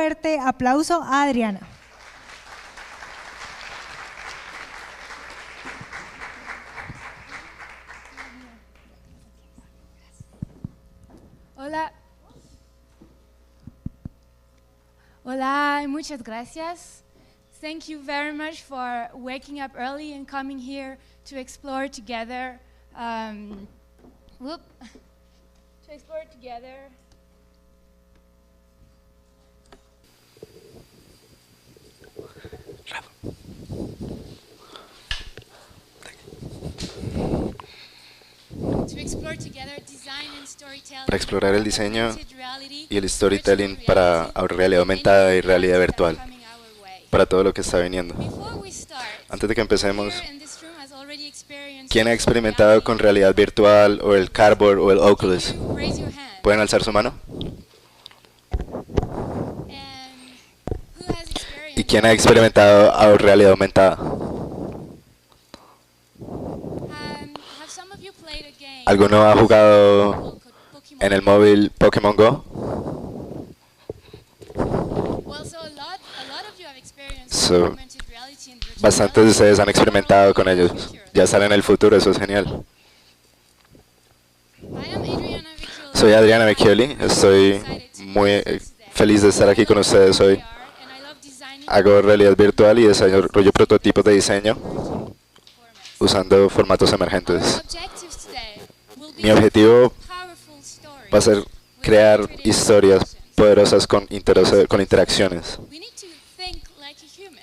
fuerte aplauso a Adriana. Hola. Hola, muchas gracias. Thank you very much for waking up early and coming here to explore together. To explore together. Para explorar el diseño y el storytelling para realidad aumentada y realidad virtual, para todo lo que está viniendo. Antes de que empecemos, ¿quién ha experimentado con realidad virtual o el Cardboard o el Oculus? ¿Pueden alzar su mano? ¿Y quién ha experimentado realidad aumentada? ¿Alguno ha jugado en el móvil Pokémon Go? Bastantes de ustedes han experimentado con ellos. Ya están en el futuro, eso es genial. Soy Adriana Vecchioli, estoy muy feliz de estar aquí con ustedes hoy. Hago realidad virtual y desarrollo prototipos de diseño usando formatos emergentes. Mi objetivo va a ser crear historias poderosas con interacciones.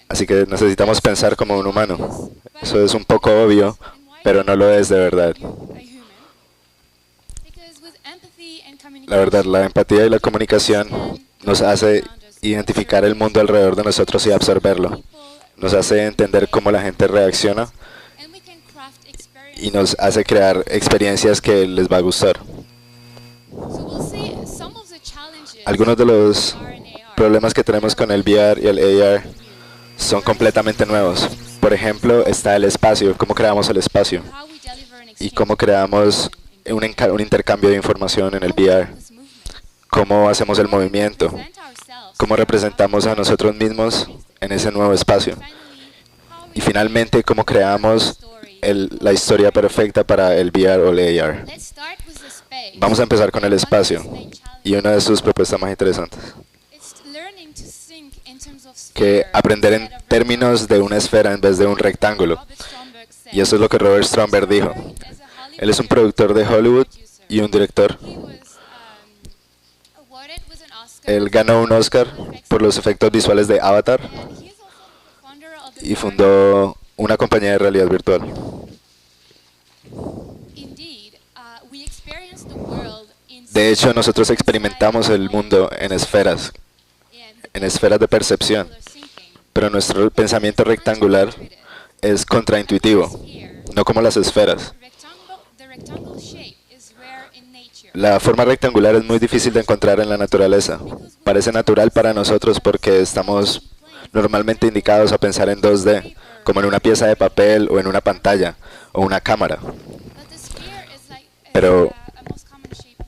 Así que necesitamos pensar como un humano. Eso es un poco obvio, pero no lo es de verdad. La verdad, la empatía y la comunicación nos hace identificar el mundo alrededor de nosotros y absorberlo. Nos hace entender cómo la gente reacciona y nos hace crear experiencias que les va a gustar. Algunos de los problemas que tenemos con el VR y el AR son completamente nuevos. Por ejemplo, está el espacio, cómo creamos el espacio y cómo creamos un intercambio de información en el VR, cómo hacemos el movimiento, cómo representamos a nosotros mismos en ese nuevo espacio y finalmente cómo creamos la historia perfecta para el VR o el AR. Vamos a empezar con el espacio y una de sus propuestas más interesantes, que aprender en términos de una esfera en vez de un rectángulo. Y eso es lo que Robert Stromberg dijo. Él es un productor de Hollywood y un director. Él ganó un Oscar por los efectos visuales de Avatar y fundó una compañía de realidad virtual. De hecho, nosotros experimentamos el mundo en esferas de percepción, pero nuestro pensamiento rectangular es contraintuitivo, no como las esferas. La forma rectangular es muy difícil de encontrar en la naturaleza. Parece natural para nosotros porque estamos normalmente indicados a pensar en 2D, como en una pieza de papel o en una pantalla o una cámara. Pero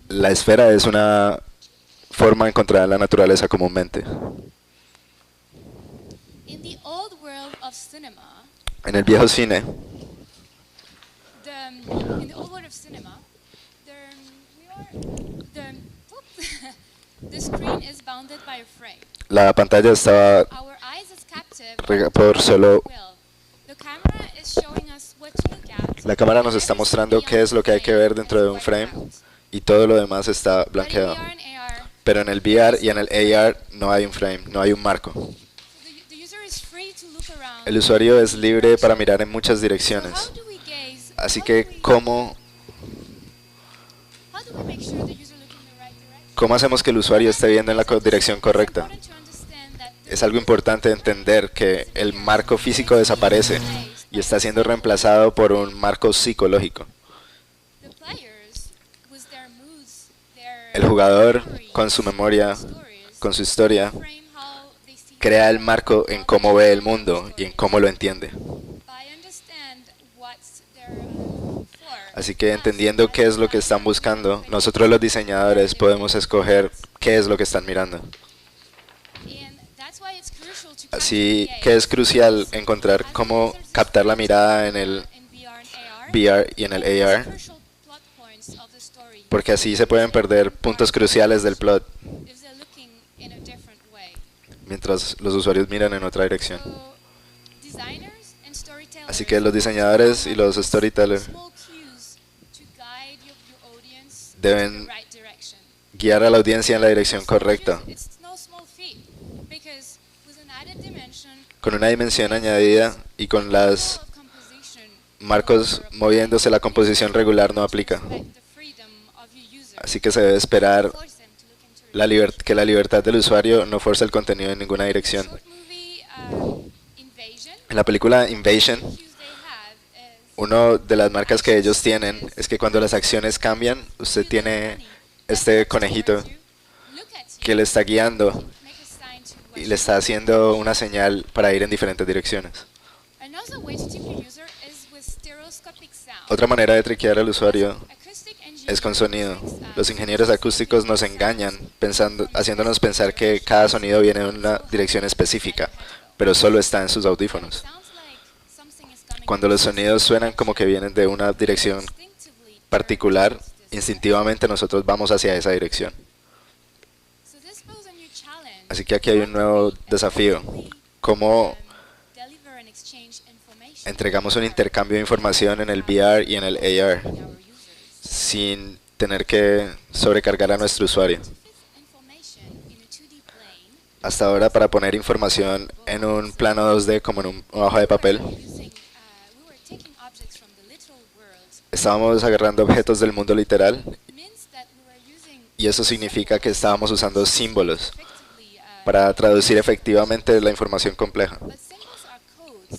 la esfera es una forma encontrada en la naturaleza comúnmente. En el viejo cine, la pantalla estaba por solo... La cámara nos está mostrando qué es lo que hay que ver dentro de un frame y todo lo demás está blanqueado. Pero en el VR y en el AR no hay un frame, no hay un marco. El usuario es libre para mirar en muchas direcciones. Así que, ¿cómo hacemos que el usuario esté viendo en la dirección correcta? Es algo importante entender que el marco físico desaparece y está siendo reemplazado por un marco psicológico. El jugador, con su memoria, con su historia, crea el marco en cómo ve el mundo y en cómo lo entiende. Así que entendiendo qué es lo que están buscando, nosotros los diseñadores podemos escoger qué es lo que están mirando. Así que es crucial encontrar cómo captar la mirada en el VR y en el AR, porque así se pueden perder puntos cruciales del plot mientras los usuarios miran en otra dirección. Así que los diseñadores y los storytellers deben guiar a la audiencia en la dirección correcta, con una dimensión añadida y con las marcos moviéndose. La composición regular no aplica. Así que se debe esperar que la libertad del usuario no force el contenido en ninguna dirección. En la película Invasion, una de las marcas que ellos tienen es que cuando las acciones cambian, usted tiene este conejito que le está guiando y le está haciendo una señal para ir en diferentes direcciones. Otra manera de triquear al usuario es con sonido. Los ingenieros acústicos nos engañan haciéndonos pensar que cada sonido viene de una dirección específica, pero solo está en sus audífonos. Cuando los sonidos suenan como que vienen de una dirección particular, instintivamente nosotros vamos hacia esa dirección. Así que aquí hay un nuevo desafío. ¿Cómo entregamos un intercambio de información en el VR y en el AR sin tener que sobrecargar a nuestro usuario? Hasta ahora, para poner información en un plano 2D como en una hoja de papel, estábamos agarrando objetos del mundo literal, y eso significa que estábamos usando símbolos para traducir efectivamente la información compleja.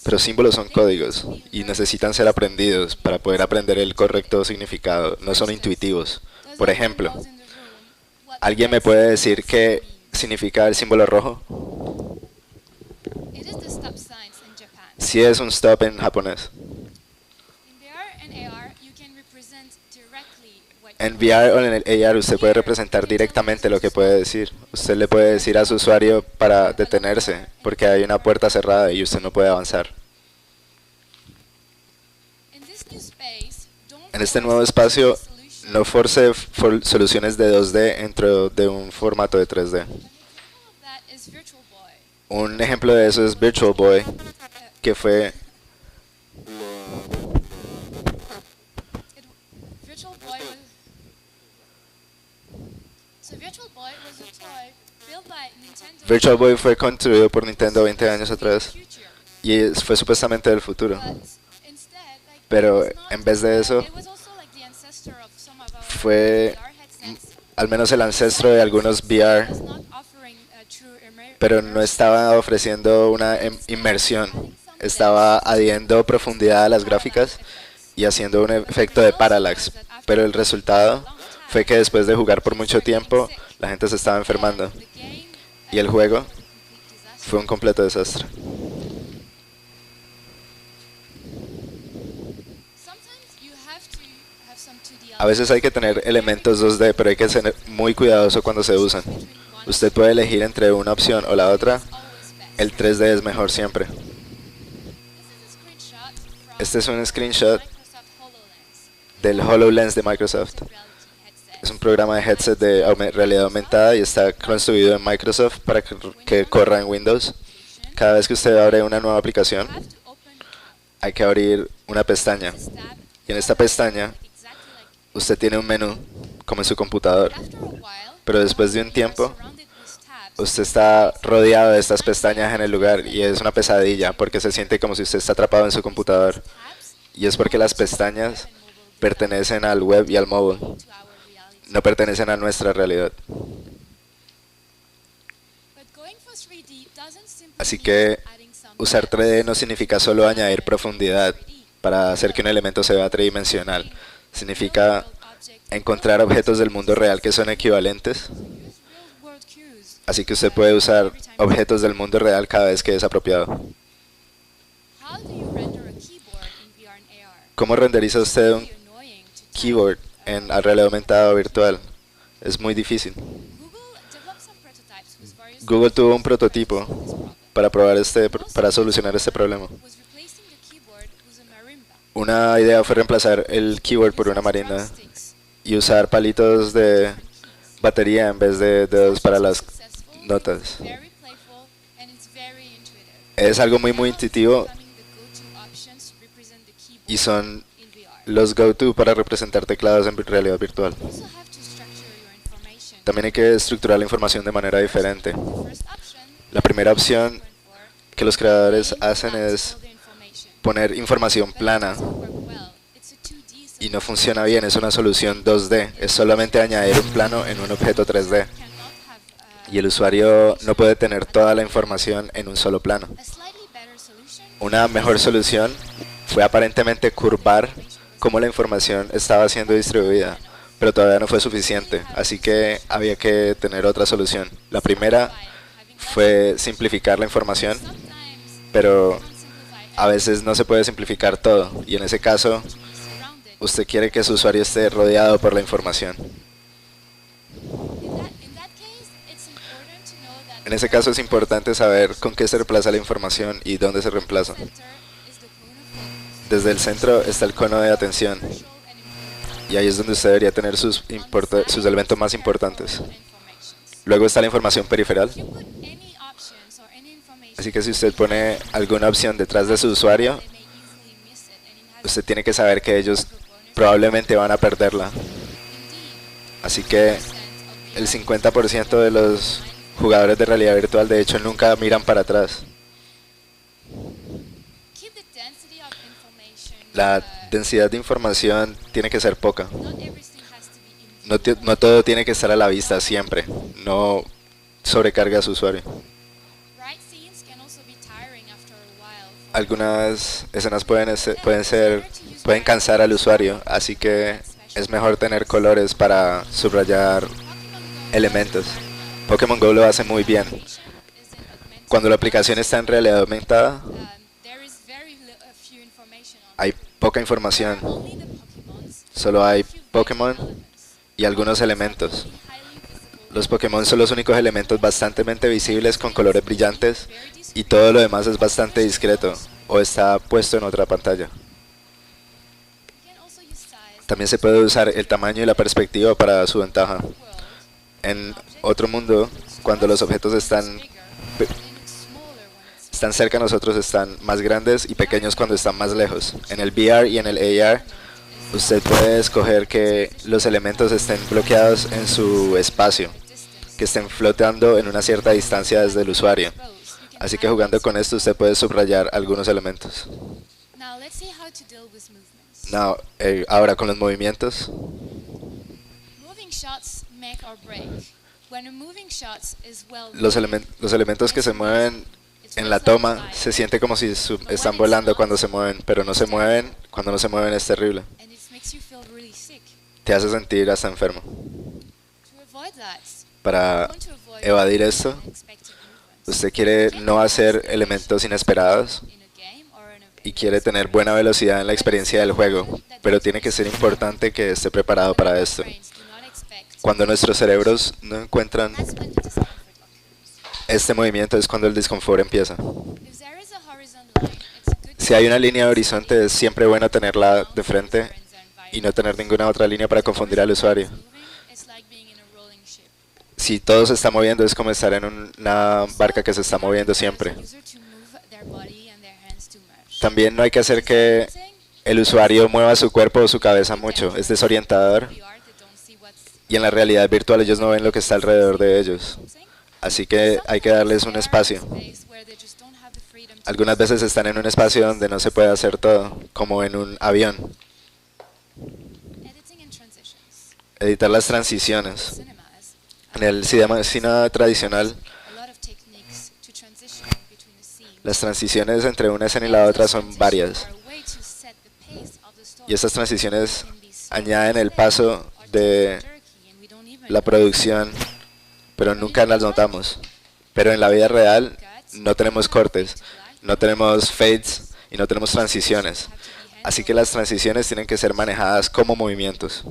Pero símbolos son códigos y necesitan ser aprendidos para poder aprender el correcto significado. No son intuitivos. Por ejemplo, ¿alguien me puede decir qué significa el símbolo rojo? Sí, es un stop en japonés. En VR o en el AR usted puede representar directamente lo que puede decir. Usted le puede decir a su usuario para detenerse porque hay una puerta cerrada y usted no puede avanzar. En este nuevo espacio, no force soluciones de 2D dentro de un formato de 3D. Un ejemplo de eso es Virtual Boy, que fue Virtual Boy fue construido por Nintendo 20 años atrás y fue supuestamente del futuro. Pero en vez de eso, fue al menos el ancestro de algunos VR, pero no estaba ofreciendo una inmersión. Estaba añadiendo profundidad a las gráficas y haciendo un efecto de parallax. Pero el resultado fue que después de jugar por mucho tiempo, la gente se estaba enfermando. Y el juego fue un completo desastre. A veces hay que tener elementos 2D, pero hay que ser muy cuidadoso cuando se usan. Usted puede elegir entre una opción o la otra. El 3D es mejor siempre. Este es un screenshot del HoloLens de Microsoft. Es un programa de headset de realidad aumentada y está construido en Microsoft para que corra en Windows. Cada vez que usted abre una nueva aplicación, hay que abrir una pestaña. Y en esta pestaña, usted tiene un menú, como en su computador. Pero después de un tiempo, usted está rodeado de estas pestañas en el lugar y es una pesadilla porque se siente como si usted está atrapado en su computador. Y es porque las pestañas pertenecen al web y al móvil. No pertenecen a nuestra realidad. Así que usar 3D no significa solo añadir profundidad para hacer que un elemento se vea tridimensional. Significa encontrar objetos del mundo real que son equivalentes. Así que usted puede usar objetos del mundo real cada vez que es apropiado. ¿Cómo renderiza usted un keyboard en la realidad aumentada o virtual? Es muy difícil. Google tuvo un prototipo para solucionar este problema. Una idea fue reemplazar el keyboard por una marimba y usar palitos de batería en vez de dedos para las notas. Es algo muy intuitivo y son los go-to para representar teclados en realidad virtual. También hay que estructurar la información de manera diferente. La primera opción que los creadores hacen es poner información plana y no funciona bien, es una solución 2D, es solamente añadir un plano en un objeto 3D y el usuario no puede tener toda la información en un solo plano. Una mejor solución fue aparentemente curvar cómo la información estaba siendo distribuida, pero todavía no fue suficiente, así que había que tener otra solución. La primera fue simplificar la información, pero a veces no se puede simplificar todo, y en ese caso, usted quiere que su usuario esté rodeado por la información. En ese caso es importante saber con qué se reemplaza la información y dónde se reemplaza. Desde el centro está el cono de atención, y ahí es donde usted debería tener sus elementos más importantes. Luego está la información periferal. Así que si usted pone alguna opción detrás de su usuario, usted tiene que saber que ellos probablemente van a perderla. Así que el 50% de los jugadores de realidad virtual de hecho nunca miran para atrás. La densidad de información tiene que ser poca. No todo tiene que estar a la vista siempre. No sobrecargue a su usuario. Algunas escenas pueden cansar al usuario, así que es mejor tener colores para subrayar elementos. Pokémon Go lo hace muy bien. Cuando la aplicación está en realidad aumentada, hay poca información. Solo hay Pokémon y algunos elementos. Los Pokémon son los únicos elementos bastante visibles con colores brillantes y todo lo demás es bastante discreto o está puesto en otra pantalla. También se puede usar el tamaño y la perspectiva para su ventaja. En otro mundo, cuando los objetos están cerca de nosotros, están más grandes y pequeños cuando están más lejos. En el VR y en el AR, usted puede escoger que los elementos estén bloqueados en su espacio, que estén flotando en una cierta distancia desde el usuario. Así que jugando con esto usted puede subrayar algunos elementos. Ahora con los movimientos. Los elementos que se mueven en la toma se siente como si están volando cuando se mueven, pero no se mueven. Cuando no se mueven es terrible. Te hace sentir hasta enfermo. Para evadir esto, usted quiere no hacer elementos inesperados y quiere tener buena velocidad en la experiencia del juego, pero tiene que ser importante que esté preparado para esto. Cuando nuestros cerebros no encuentran este movimiento es cuando el disconfort empieza. Si hay una línea de horizonte es siempre bueno tenerla de frente y no tener ninguna otra línea para confundir al usuario. Si todo se está moviendo es como estar en una barca que se está moviendo siempre. También no hay que hacer que el usuario mueva su cuerpo o su cabeza mucho, es desorientador. Y en la realidad virtual ellos no ven lo que está alrededor de ellos. Así que hay que darles un espacio. Algunas veces están en un espacio donde no se puede hacer todo, como en un avión. Editar las transiciones. En el cine tradicional, las transiciones entre una escena y la otra son varias. Y estas transiciones añaden el paso de la producción, pero nunca las notamos. Pero en la vida real no tenemos cortes, no tenemos fades y no tenemos transiciones. Así que las transiciones tienen que ser manejadas como movimientos.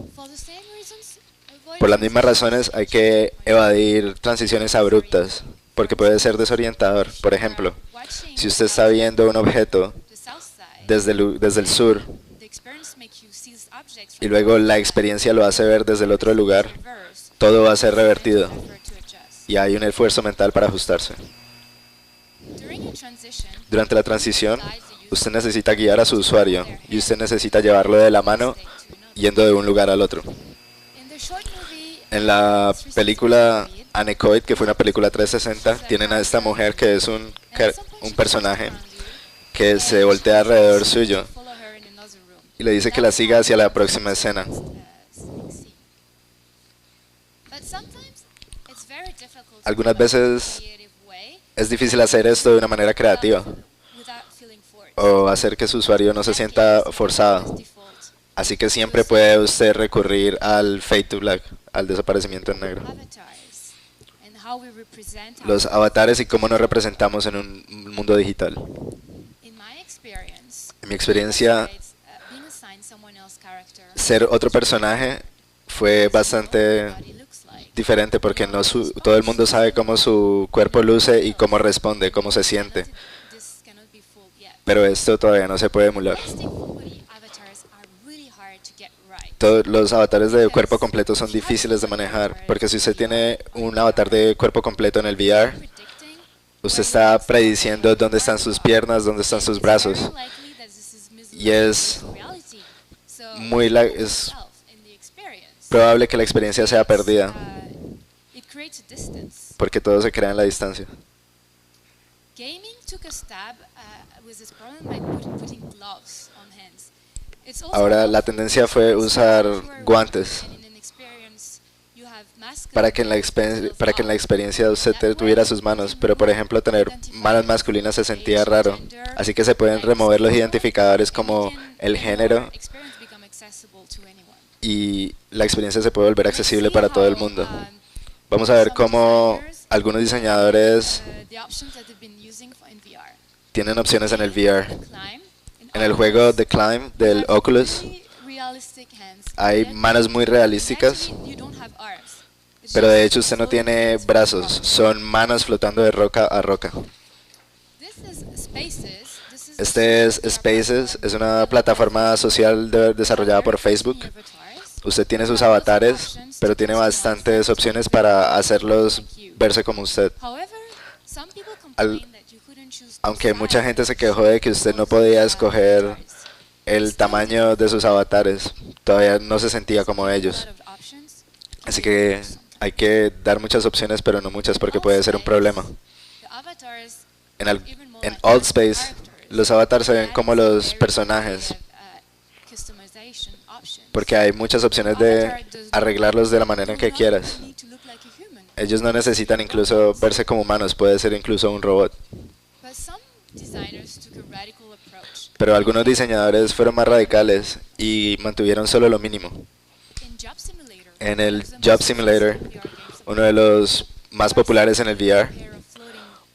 Por las mismas razones hay que evadir transiciones abruptas, porque puede ser desorientador. Por ejemplo, si usted está viendo un objeto desde el sur y luego la experiencia lo hace ver desde el otro lugar, todo va a ser revertido y hay un esfuerzo mental para ajustarse. Durante la transición, usted necesita guiar a su usuario y usted necesita llevarlo de la mano yendo de un lugar al otro. En la película Anechoic, que fue una película 360, tienen a esta mujer que es un personaje que se voltea alrededor suyo y le dice que la siga hacia la próxima escena. Algunas veces es difícil hacer esto de una manera creativa o hacer que su usuario no se sienta forzado. Así que siempre puede usted recurrir al fade to black, al desaparecimiento en negro. Los avatares y cómo nos representamos en un mundo digital. En mi experiencia, ser otro personaje fue bastante diferente porque no todo el mundo sabe cómo su cuerpo luce y cómo responde, cómo se siente. Pero esto todavía no se puede emular. Todos los avatares de cuerpo completo son difíciles de manejar, porque si usted tiene un avatar de cuerpo completo en el VR, usted está prediciendo dónde están sus piernas, dónde están sus brazos. Y es probable que la experiencia sea perdida, porque todo se crea en la distancia. Ahora la tendencia fue usar guantes para que en la experiencia usted tuviera sus manos, pero por ejemplo tener manos masculinas se sentía raro, así que se pueden remover los identificadores como el género y la experiencia se puede volver accesible para todo el mundo. Vamos a ver cómo algunos diseñadores tienen opciones en el VR. En el juego The Climb del Oculus hay manos muy realísticas, pero de hecho usted no tiene brazos, son manos flotando de roca a roca. Este es Spaces, es una plataforma social desarrollada por Facebook. Usted tiene sus avatares, pero tiene bastantes opciones para hacerlos verse como usted. Aunque mucha gente se quejó de que usted no podía escoger el tamaño de sus avatares, todavía no se sentía como ellos. Así que hay que dar muchas opciones, pero no muchas porque puede ser un problema. En Altspace, los avatars se ven como los personajes, porque hay muchas opciones de arreglarlos de la manera en que quieras. Ellos no necesitan incluso verse como humanos, puede ser incluso un robot. Pero algunos diseñadores fueron más radicales y mantuvieron solo lo mínimo. En el Job Simulator, uno de los más populares en el VR,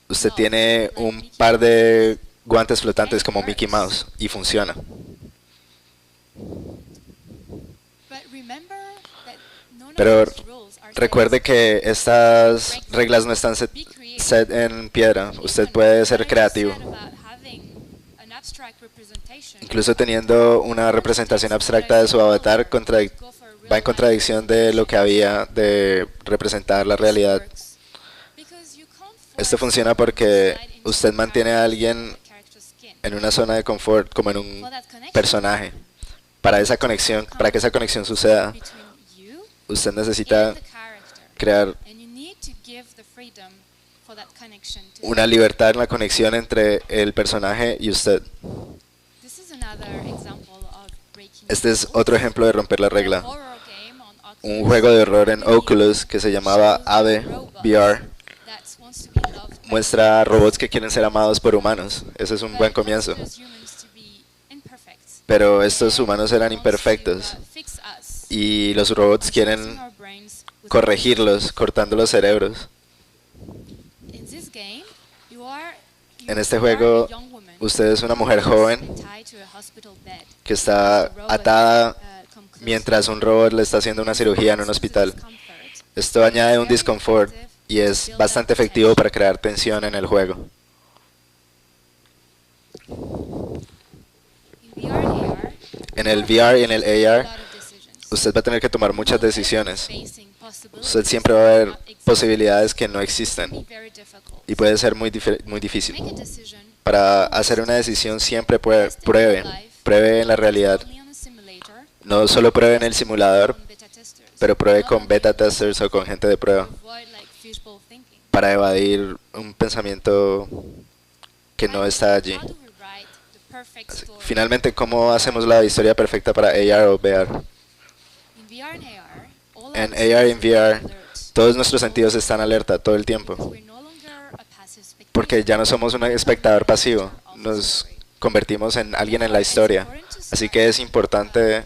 usted tiene un par de guantes flotantes como Mickey Mouse y funciona. Pero recuerde que estas reglas no están set en piedra. Usted puede ser creativo. Incluso teniendo una representación abstracta de su avatar, va en contradicción de lo que había de representar la realidad. Esto funciona porque usted mantiene a alguien en una zona de confort, como en un personaje. Para que esa conexión suceda, usted necesita crear una libertad en la conexión entre el personaje y usted. Este es otro ejemplo de romper la regla. Un juego de horror en Oculus que se llamaba Ave VR muestra robots que quieren ser amados por humanos. Ese es un buen comienzo. Pero estos humanos eran imperfectos y los robots quieren corregirlos, cortando los cerebros. En este juego, usted es una mujer joven que está atada mientras un robot le está haciendo una cirugía en un hospital. Esto añade un disconfort y es bastante efectivo para crear tensión en el juego. En el VR y en el AR, usted va a tener que tomar muchas decisiones. Usted siempre va a ver posibilidades que no existen y puede ser muy difícil. Para hacer una decisión siempre pruebe en la realidad. No solo pruebe en el simulador, pero pruebe con beta testers o con gente de prueba para evadir un pensamiento que no está allí. Finalmente, ¿cómo hacemos la historia perfecta para AR o VR? En AR y en VR, todos nuestros sentidos están alerta todo el tiempo, porque ya no somos un espectador pasivo, nos convertimos en alguien en la historia. Así que es importante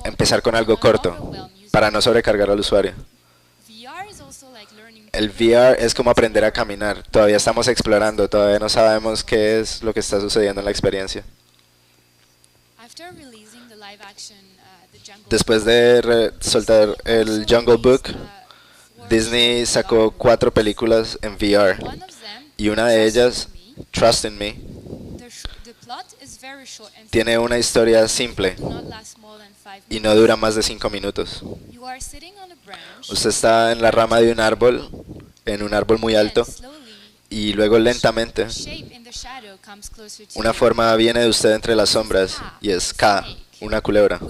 empezar con algo corto, para no sobrecargar al usuario. El VR es como aprender a caminar, todavía estamos explorando, todavía no sabemos qué es lo que está sucediendo en la experiencia. Después de soltar el Jungle Book, Disney sacó 4 películas en VR, y una de ellas, Trust in Me, tiene una historia simple y no dura más de 5 minutos. Usted está en la rama de un árbol muy alto, y luego lentamente una forma viene de usted entre las sombras, y es K, una culebra,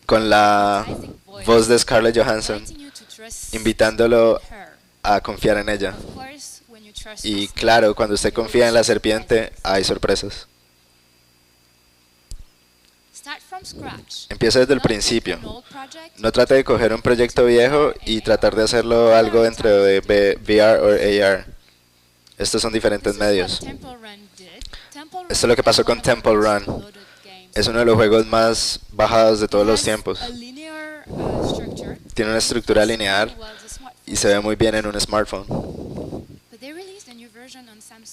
con la voz de Scarlett Johansson invitándolo a confiar en ella. Y claro, cuando usted confía en la serpiente, hay sorpresas. Empieza desde el principio. No trate de coger un proyecto viejo y tratar de hacerlo algo dentro de VR o AR. Estos son diferentes medios. Esto es lo que pasó con Temple Run. Es uno de los juegos más bajados de todos los tiempos. Tiene una estructura lineal y se ve muy bien en un smartphone.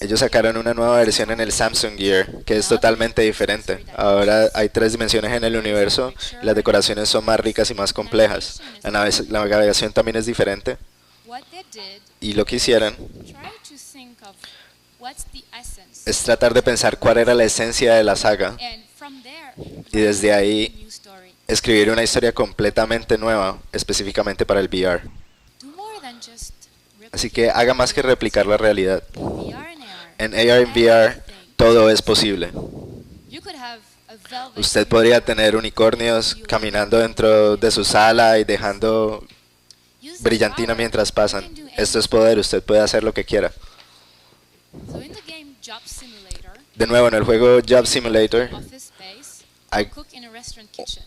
Ellos sacaron una nueva versión en el Samsung Gear, que es totalmente diferente. Ahora hay 3 dimensiones en el universo, y las decoraciones son más ricas y más complejas. La navegación también es diferente. Y lo que hicieron es tratar de pensar cuál era la esencia de la saga, y desde ahí escribir una historia completamente nueva, específicamente para el VR. Así que haga más que replicar la realidad. En AR y VR, todo es posible. Usted podría tener unicornios caminando dentro de su sala y dejando brillantina mientras pasan. Esto es poder, usted puede hacer lo que quiera. De nuevo, en el juego Job Simulator,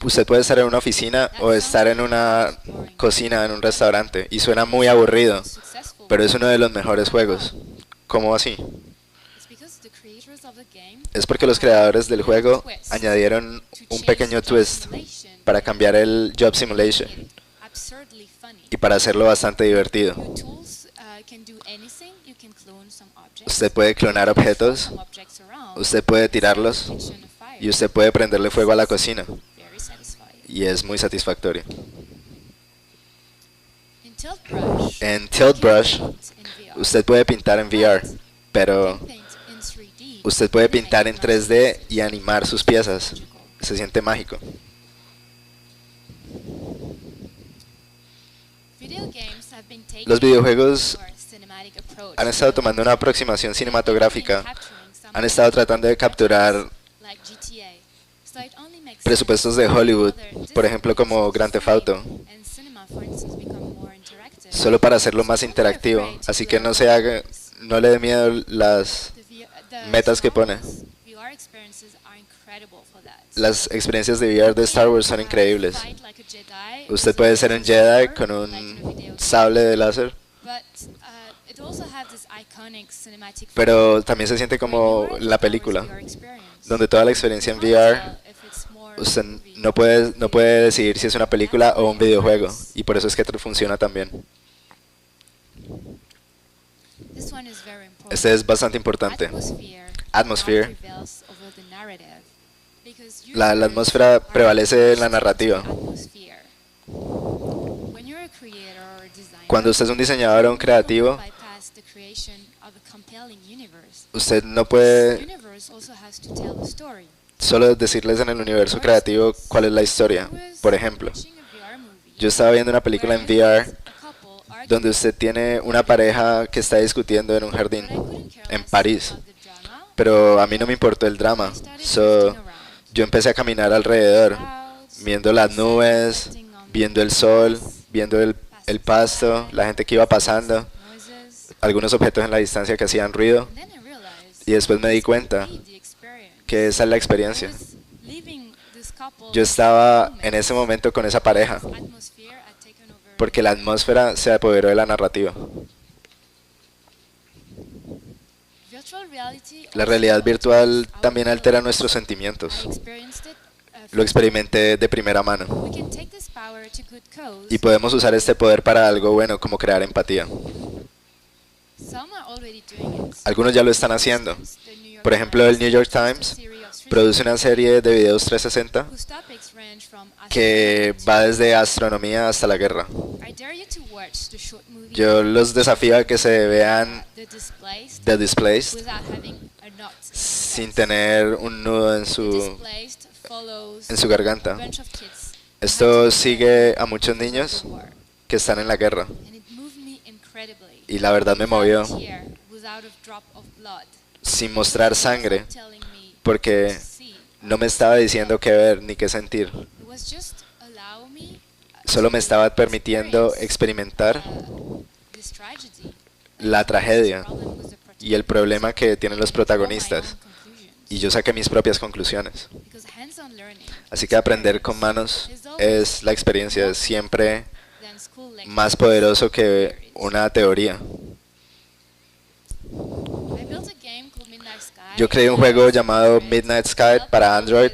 usted puede estar en una oficina o estar en una cocina en un restaurante, y suena muy aburrido, pero es uno de los mejores juegos. ¿Cómo así? Es porque los creadores del juego añadieron un pequeño twist para cambiar el Job Simulation y para hacerlo bastante divertido. Usted puede clonar objetos, usted puede tirarlos, y usted puede prenderle fuego a la cocina, y es muy satisfactorio. En Tilt Brush, usted puede pintar en VR, pero usted puede pintar en 3D y animar sus piezas. Se siente mágico. Los videojuegos han estado tomando una aproximación cinematográfica. Han estado tratando de capturar presupuestos de Hollywood, por ejemplo como Grand Theft Auto, solo para hacerlo más interactivo. Así que no le dé miedo las metas que pone. Las experiencias de VR de Star Wars son increíbles. Usted puede ser un Jedi con un sable de láser, pero también se siente como la película, donde toda la experiencia en VR, usted no puede decidir si es una película o un videojuego, y por eso es que funciona también. Este es bastante importante. Atmosphere. La atmósfera prevalece en la narrativa. Cuando usted es un diseñador o un creativo, usted no puede solo decirles en el universo creativo cuál es la historia. Por ejemplo, yo estaba viendo una película en VR donde usted tiene una pareja que está discutiendo en un jardín en París, pero a mí no me importó el drama. Yo empecé a caminar alrededor, viendo las nubes, viendo el sol, viendo el pasto, la gente que iba pasando, algunos objetos en la distancia que hacían ruido, y después me di cuenta que esa es la experiencia. Yo estaba en ese momento con esa pareja, porque la atmósfera se apoderó de la narrativa. La realidad virtual también altera nuestros sentimientos. Lo experimenté de primera mano. Y podemos usar este poder para algo bueno, como crear empatía. Algunos ya lo están haciendo. Por ejemplo, el New York Times produce una serie de videos 360 que va desde astronomía hasta la guerra. Yo los desafío a que se vean The Displaced sin tener un nudo en su garganta. Esto sigue a muchos niños que están en la guerra. Y la verdad me movió, sin mostrar sangre, porque no me estaba diciendo qué ver ni qué sentir. Solo me estaba permitiendo experimentar la tragedia y el problema que tienen los protagonistas. Y yo saqué mis propias conclusiones. Así que aprender con manos es la experiencia siempre más poderoso que una teoría. Yo creé un juego llamado Midnight Sky para Android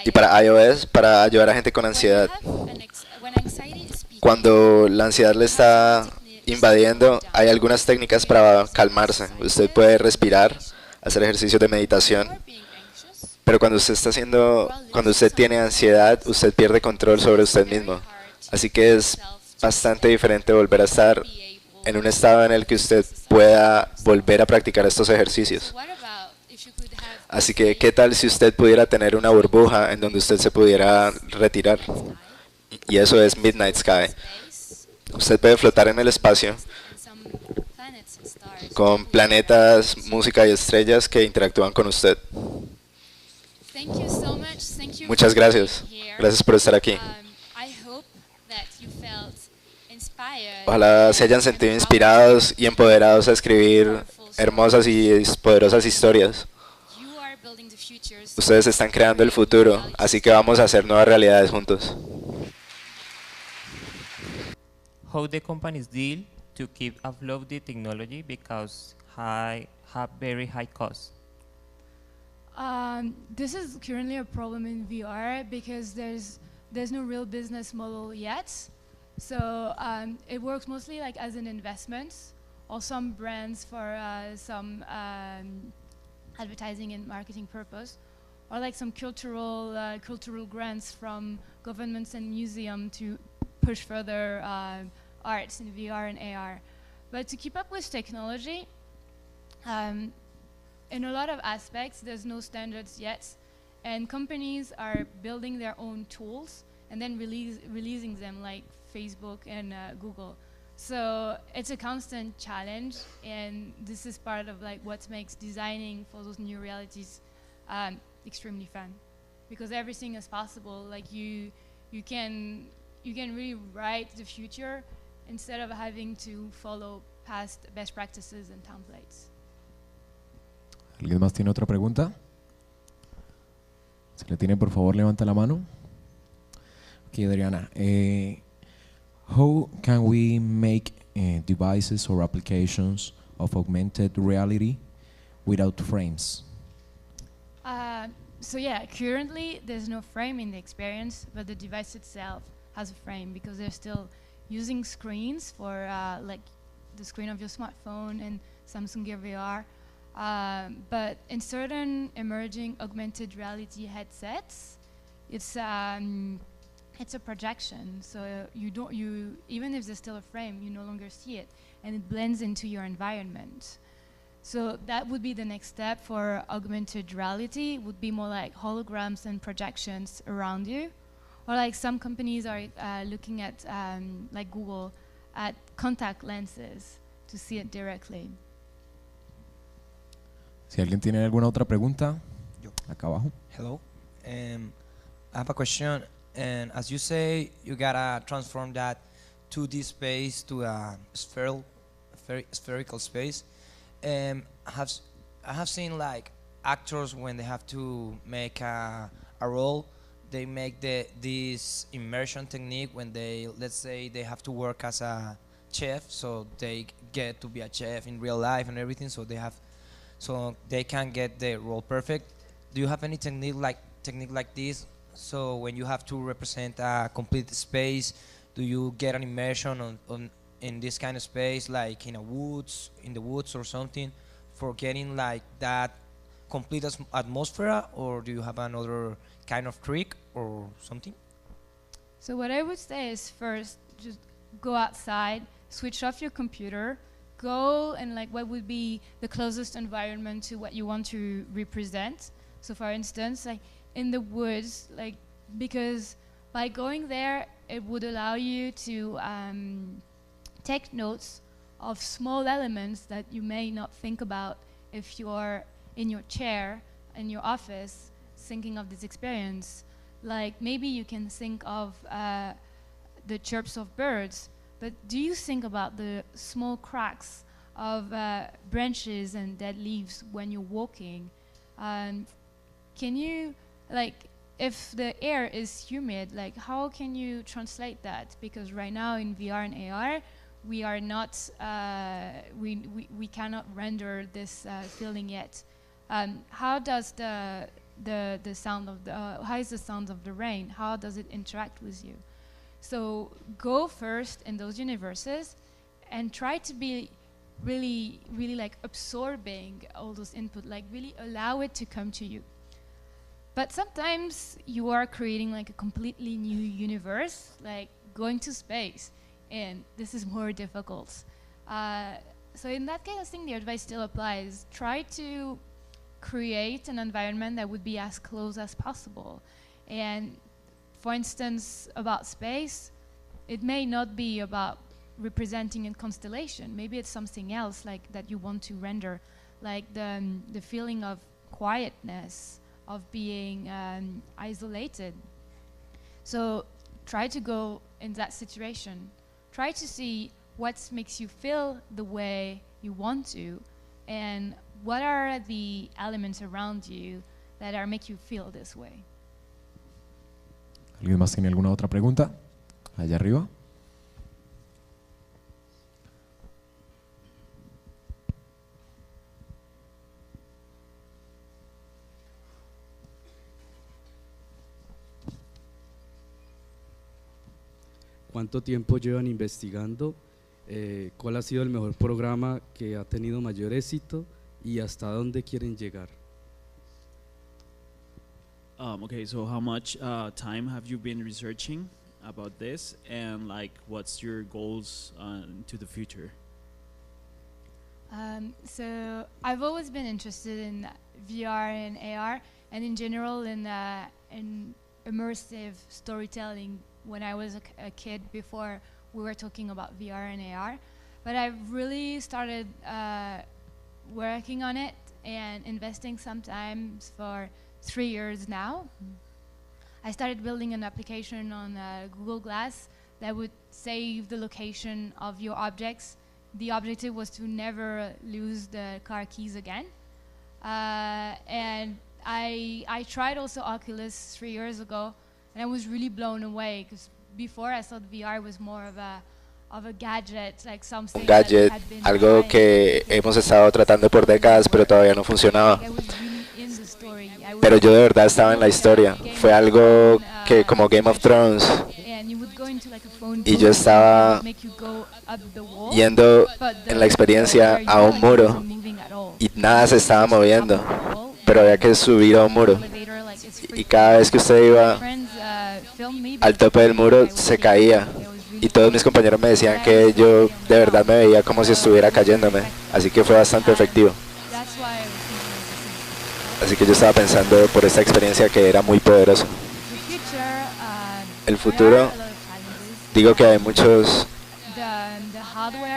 y para iOS para ayudar a gente con ansiedad. Cuando la ansiedad le está invadiendo, hay algunas técnicas para calmarse. Usted puede respirar, hacer ejercicios de meditación, pero cuando usted tiene ansiedad, usted pierde control sobre usted mismo. Así que es bastante diferente volver a estar en un estado en el que usted pueda volver a practicar estos ejercicios. Así que, ¿qué tal si usted pudiera tener una burbuja en donde usted se pudiera retirar? Y eso es Midnight Sky. Usted puede flotar en el espacio con planetas, música y estrellas que interactúan con usted. Muchas gracias. Gracias por estar aquí. Ojalá se hayan sentido inspirados y empoderados a escribir hermosas y poderosas historias. Ustedes están creando el futuro, así que vamos a hacer nuevas realidades juntos. How the companies deal to keep afloat the technology because have very high costs. This is currently a problem in VR because there's no real business model yet. So it works mostly like as an investment, or some brands for some advertising and marketing purpose, or like some cultural grants from governments and museums to push further arts in VR and AR. But to keep up with technology, in a lot of aspects, there's no standards yet, and companies are building their own tools and then releasing them, like Facebook and Google. So it's a constant challenge, and this is part of like what makes designing for those new realities extremely fun, because everything is possible. Like you can really write the future instead of having to follow past best practices and templates. ¿Alguien más tiene otra pregunta? Si la tiene, por favor, levanta la mano. Okay, Adriana. How can we make devices or applications of augmented reality without frames? So yeah, currently there's no frame in the experience, but the device itself has a frame because they're still using screens for like the screen of your smartphone and Samsung Gear VR. But in certain emerging augmented reality headsets, it's it's a projection. So you even if there's still a frame, you no longer see it, and it blends into your environment. So that would be the next step for augmented reality. Would be more like holograms and projections around you, or like some companies are looking at like Google at contact lenses to see it directly. Si alguien tiene alguna otra pregunta, Yo. acá abajo. Hello. I have a question. And as you say, you gotta transform that 2D space to a spherical space. I have seen like actors when they have to make a role, they make this immersion technique when they, let's say, they have to work as a chef, so they get to be a chef in real life and everything, so they can get the role perfect. Do you have any technique like this? So when you have to represent a complete space, do you get an immersion in this kind of space, like in the woods or something, for getting like that complete atmosphere, or do you have another kind of trick or something? So what I would say is, first, just go outside, switch off your computer, go and like what would be the closest environment to what you want to represent. So for instance, like in the woods, like, because by going there, it would allow you to take notes of small elements that you may not think about if you're in your chair in your office thinking of this experience. Like maybe you can think of the chirps of birds, but do you think about the small cracks of branches and dead leaves when you're walking? Can you, like, if the air is humid, like how can you translate that? Because right now in VR and AR, we are not, we cannot render this feeling yet. How does the sound of how is the sound of the rain? How does it interact with you? So go first in those universes and try to be really like absorbing all those input, like really allow it to come to you. But sometimes you are creating like a completely new universe, like going to space, and this is more difficult. So in that case, I think the advice still applies. Try to create an environment that would be as close as possible. And for instance, about space, it may not be about representing a constellation. Maybe it's something else like that you want to render, like the feeling of quietness, of being isolated. So try to go in that situation. Try to see what makes you feel the way you want to, and what are the elements around you that make you feel this way. ¿Alguien más tiene alguna otra pregunta? Allá arriba. ¿Cuánto tiempo llevan investigando? ¿Cuál ha sido el mejor programa que ha tenido mayor éxito y hasta dónde quieren llegar? Okay, so how much time have you been researching about this, and like what's your goals into the future? So I've always been interested in VR and AR, and in general in immersive storytelling when I was a kid, before we were talking about VR and AR. But I've really started working on it and investing sometimes for 3 years now. I started building an application on Google Glass that would save the location of your objects. The objective was to never lose the car keys again. And I tried also Oculus 3 years ago, and I was really blown away, because before I thought VR was more of a gadget, like something Un gadget, that had been algo behind. que hemos estado tratando por décadas, pero todavía no funcionaba. Like I was really in the story. I Pero was yo de verdad estaba en la historia. Game Fue of algo Thrones, que como Game of Thrones, and you would go into like a phone y yo booth, estaba and it would make you go up the wall, yendo but the en la experiencia where you a were, un like, muro wasn't moving at all. y nada se estaba moviendo, Up the wall, pero había que subir a un muro. elevator, like, it's free Y cada vez que usted iba friends al tope del muro se caía y todos mis compañeros me decían que yo de verdad me veía como si estuviera cayéndome, así que fue bastante efectivo. Así que yo estaba pensando por esta experiencia que era muy poderoso. El futuro, digo que hay muchos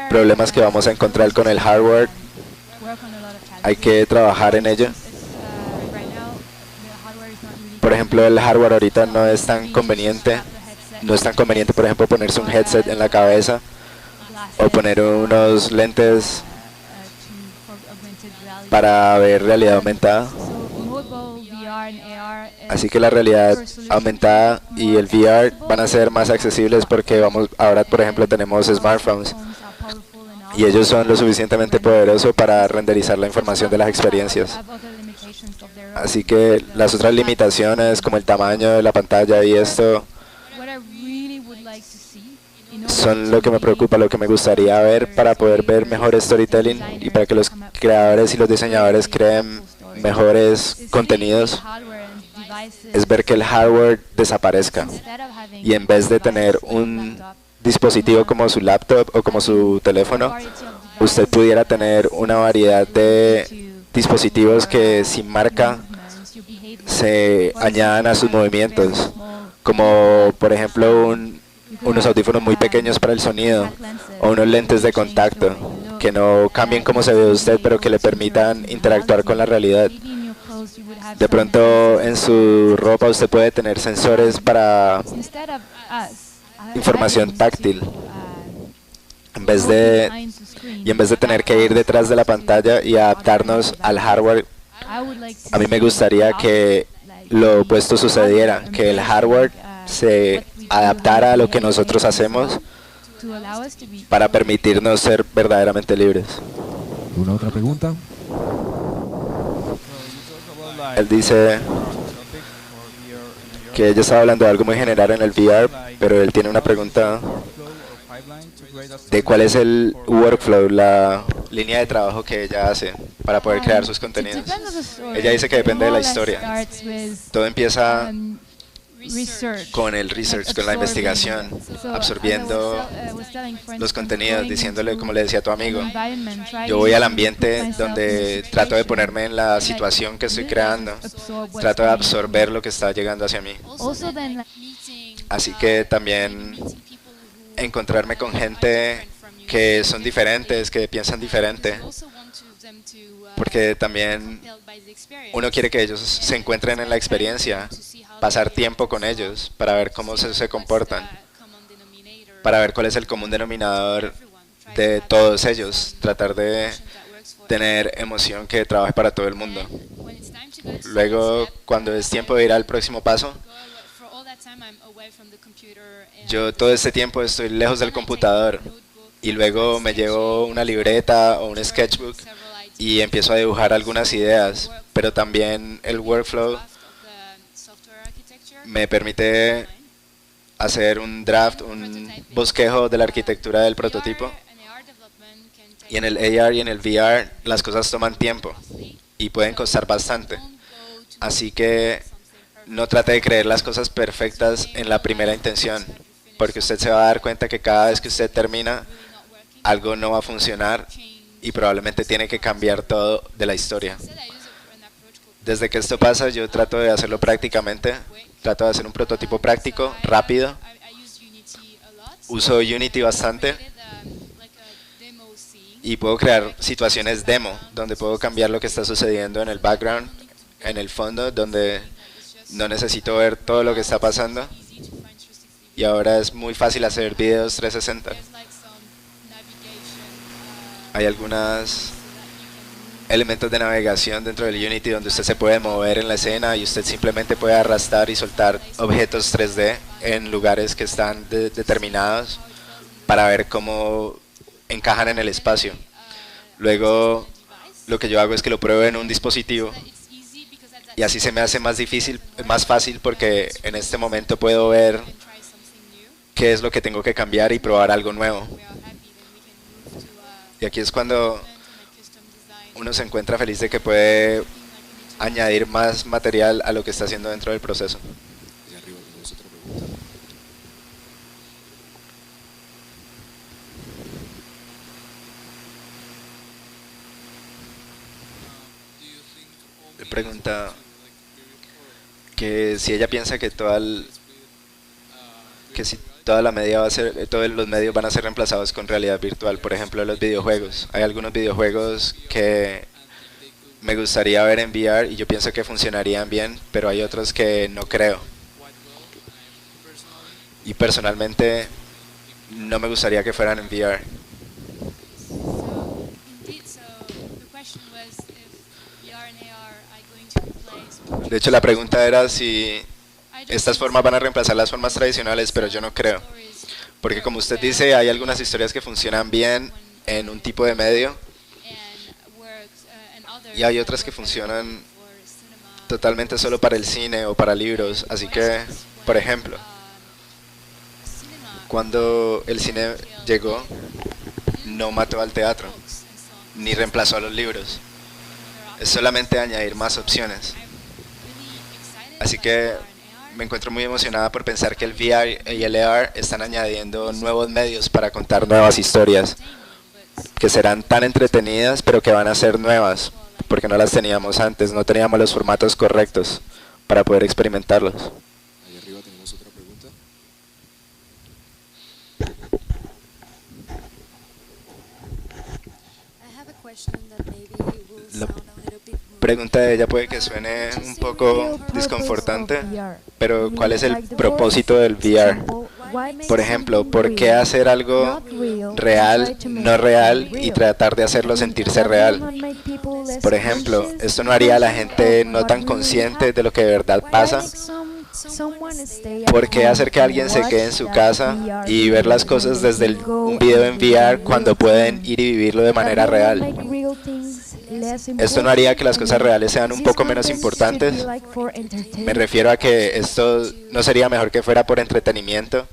problemas que vamos a encontrar con el hardware. Hay que trabajar en ello. Por ejemplo, el hardware ahorita no es tan conveniente. No es tan conveniente, por ejemplo, ponerse un headset en la cabeza o poner unos lentes para ver realidad aumentada. Así que la realidad aumentada y el VR van a ser más accesibles porque ahora, por ejemplo, tenemos smartphones y ellos son lo suficientemente poderosos para renderizar la información de las experiencias. Así que las otras limitaciones como el tamaño de la pantalla y esto son lo que me preocupa, lo que me gustaría ver para poder ver mejor storytelling y para que los creadores y los diseñadores creen mejores contenidos, es ver que el hardware desaparezca y en vez de tener un dispositivo como su laptop o como su teléfono, usted pudiera tener una variedad de dispositivos que sin marca se añadan a sus movimientos, como por ejemplo unos audífonos muy pequeños para el sonido o unos lentes de contacto que no cambien cómo se ve usted, pero que le permitan interactuar con la realidad. De pronto en su ropa usted puede tener sensores para información táctil en vez de tener que ir detrás de la pantalla y adaptarnos al hardware. A mí me gustaría que lo opuesto sucediera, que el hardware se adaptara a lo que nosotros hacemos para permitirnos ser verdaderamente libres. ¿Una otra pregunta? Él dice que ella estaba hablando de algo muy general en el VR, pero él tiene una pregunta de cuál es el workflow, la línea de trabajo que ella hace para poder crear sus contenidos. Ella dice que depende de la historia. Todo empieza con el research, con la investigación, absorbiendo los contenidos, diciéndole, como le decía a tu amigo, yo voy al ambiente donde trato de ponerme en la situación que estoy creando, trato de absorber lo que está llegando hacia mí. Así que también encontrarme con gente que son diferentes, que piensan diferente, porque también uno quiere que ellos se encuentren en la experiencia, pasar tiempo con ellos para ver cómo se comportan, para ver cuál es el común denominador de todos ellos, tratar de tener emoción que trabaje para todo el mundo. Luego, cuando es tiempo de ir al próximo paso, yo todo este tiempo estoy lejos del computador y luego me llevo una libreta o un sketchbook y empiezo a dibujar algunas ideas, pero también el workflow me permite hacer un draft, un bosquejo de la arquitectura del prototipo. Y en el AR y en el VR las cosas toman tiempo y pueden costar bastante. Así que no trate de creer las cosas perfectas en la primera intención, porque usted se va a dar cuenta que cada vez que usted termina, algo no va a funcionar y probablemente tiene que cambiar todo de la historia. Desde que esto pasa, yo trato de hacerlo prácticamente. Trato de hacer un prototipo práctico, rápido. Uso Unity bastante. Y puedo crear situaciones demo, donde puedo cambiar lo que está sucediendo en el background, en el fondo, donde no necesito ver todo lo que está pasando. Y ahora es muy fácil hacer videos 360. Hay algunos elementos de navegación dentro del Unity donde usted se puede mover en la escena y usted simplemente puede arrastrar y soltar objetos 3D en lugares que están determinados para ver cómo encajan en el espacio. Luego lo que yo hago es que lo pruebo en un dispositivo y así se me hace más fácil porque en este momento puedo ver qué es lo que tengo que cambiar y probar algo nuevo. Y aquí es cuando uno se encuentra feliz de que puede añadir más material a lo que está haciendo dentro del proceso. Allá arriba tenemos otra pregunta. Le pregunta que si ella piensa que que si toda la media va a ser, todos los medios van a ser reemplazados con realidad virtual, por ejemplo los videojuegos. Hay algunos videojuegos que me gustaría ver en VR y yo pienso que funcionarían bien, pero hay otros que no creo. Y personalmente no me gustaría que fueran en VR. De hecho, la pregunta era si estas formas van a reemplazar las formas tradicionales, pero yo no creo. Porque como usted dice, hay algunas historias que funcionan bien en un tipo de medio y hay otras que funcionan totalmente solo para el cine o para libros. Así que, por ejemplo, cuando el cine llegó, no mató al teatro, ni reemplazó a los libros. Es solamente añadir más opciones. Así que me encuentro muy emocionada por pensar que el VR y el AR están añadiendo nuevos medios para contar nuevas historias, que serán tan entretenidas, pero que van a ser nuevas, porque no las teníamos antes, no teníamos los formatos correctos para poder experimentarlos. Ahí arriba tenemos otra pregunta. La pregunta de ella puede que suene un poco desconfortante, pero ¿cuál es el propósito del VR? Por ejemplo, ¿por qué hacer algo real, no real y tratar de hacerlo sentirse real? Por ejemplo, ¿esto no haría a la gente no tan consciente de lo que de verdad pasa? ¿Por qué hacer que alguien se quede en su casa y ver las cosas desde un video en VR cuando pueden ir y vivirlo de manera real? ¿Esto no haría que las cosas reales sean un poco menos importantes? Me refiero a que esto no sería mejor que fuera por entretenimiento,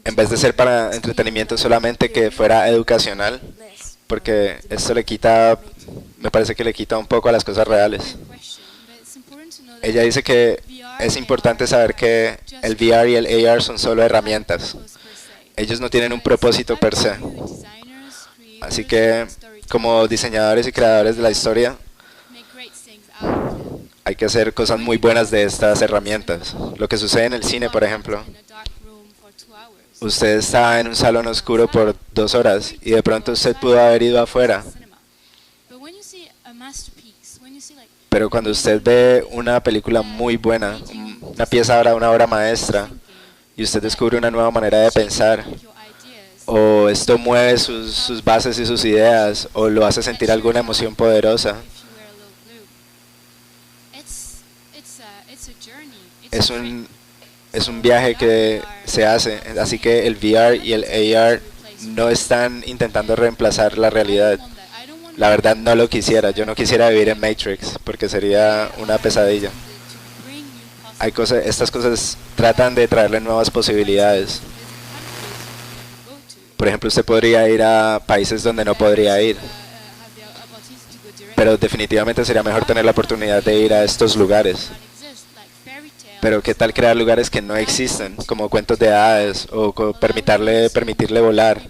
en vez de ser para entretenimiento solamente que fuera educacional, porque esto le quita, me parece que le quita un poco a las cosas reales. Ella dice que es importante saber que el VR y el AR son solo herramientas. Ellos no tienen un propósito per se. Así que, como diseñadores y creadores de la historia, hay que hacer cosas muy buenas de estas herramientas. Lo que sucede en el cine, por ejemplo. Usted está en un salón oscuro por 2 horas y de pronto usted pudo haber ido afuera. Pero cuando usted ve una película muy buena, una pieza, una obra maestra, y usted descubre una nueva manera de pensar, o esto mueve sus bases y sus ideas, o lo hace sentir alguna emoción poderosa, es un viaje que se hace. Así que el VR y el AR no están intentando reemplazar la realidad. La verdad no lo quisiera, yo no quisiera vivir en Matrix porque sería una pesadilla. Estas cosas tratan de traerle nuevas posibilidades. Por ejemplo, usted podría ir a países donde no podría ir, pero definitivamente sería mejor tener la oportunidad de ir a estos lugares. Pero ¿qué tal crear lugares que no existen, como cuentos de hadas, o permitirle volar,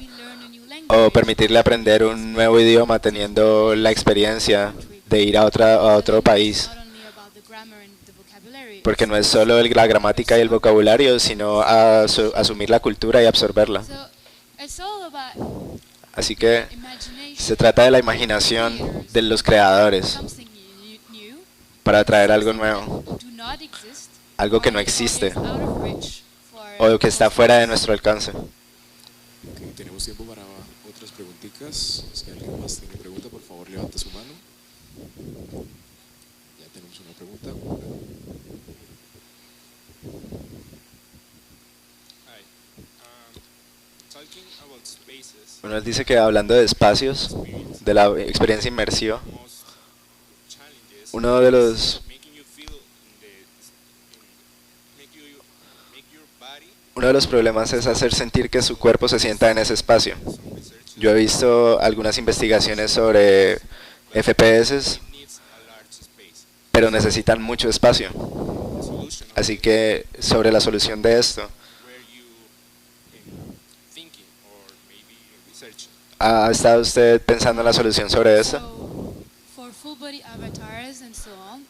o permitirle aprender un nuevo idioma teniendo la experiencia de ir a otro país? Porque no es solo la gramática y el vocabulario, sino asumir la cultura y absorberla. Así que se trata de la imaginación de los creadores para traer algo nuevo, algo que no existe o que está fuera de nuestro alcance. Okay, tenemos tiempo para otras preguntitas. Si alguien más tiene pregunta, por favor levante su mano. Ya tenemos una pregunta. Bueno, él dice que hablando de espacios, de la experiencia inmersiva, uno de los problemas es hacer sentir que su cuerpo se sienta en ese espacio. Yo he visto algunas investigaciones sobre FPS, pero necesitan mucho espacio. Así que sobre la solución de esto, ¿ha estado usted pensando en la solución sobre eso?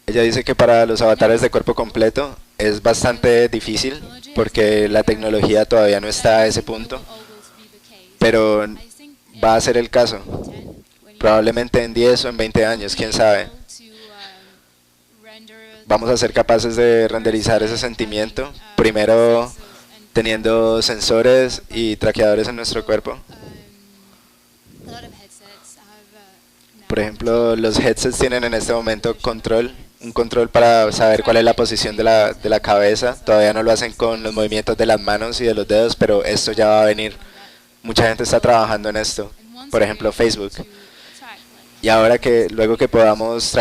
Ella dice que para los avatares de cuerpo completo es bastante difícil porque la tecnología todavía no está a ese punto, pero va a ser el caso. Probablemente en 10 o en 20 años, quién sabe. Vamos a ser capaces de renderizar ese sentimiento, primero teniendo sensores y traqueadores en nuestro cuerpo. Por ejemplo, los headsets tienen en este momento un control para saber cuál es la posición de la cabeza. Todavía no lo hacen con los movimientos de las manos y de los dedos, pero esto ya va a venir. Mucha gente está trabajando en esto, por ejemplo Facebook. Y ahora luego que podamos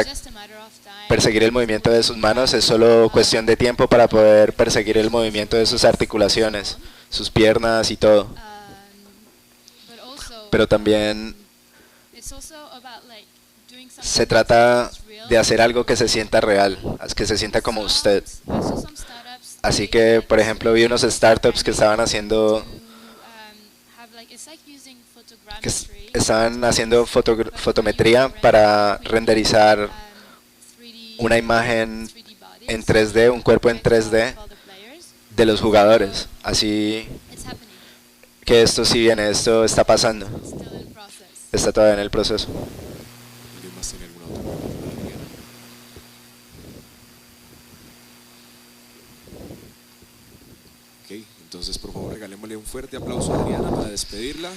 perseguir el movimiento de sus manos, es solo cuestión de tiempo para poder perseguir el movimiento de sus articulaciones, sus piernas y todo. Pero también se trata de hacer algo que se sienta real, que se sienta como usted. Así que, por ejemplo, vi unos startups que estaban haciendo fotometría para renderizar una imagen en 3D, un cuerpo en 3D de los jugadores. Así que esto sí viene, esto está pasando. Está todavía en el proceso. ¿Alguien más tiene alguna otra pregunta para Adriana? Ok, entonces por favor regalémosle un fuerte aplauso a Adriana para despedirla.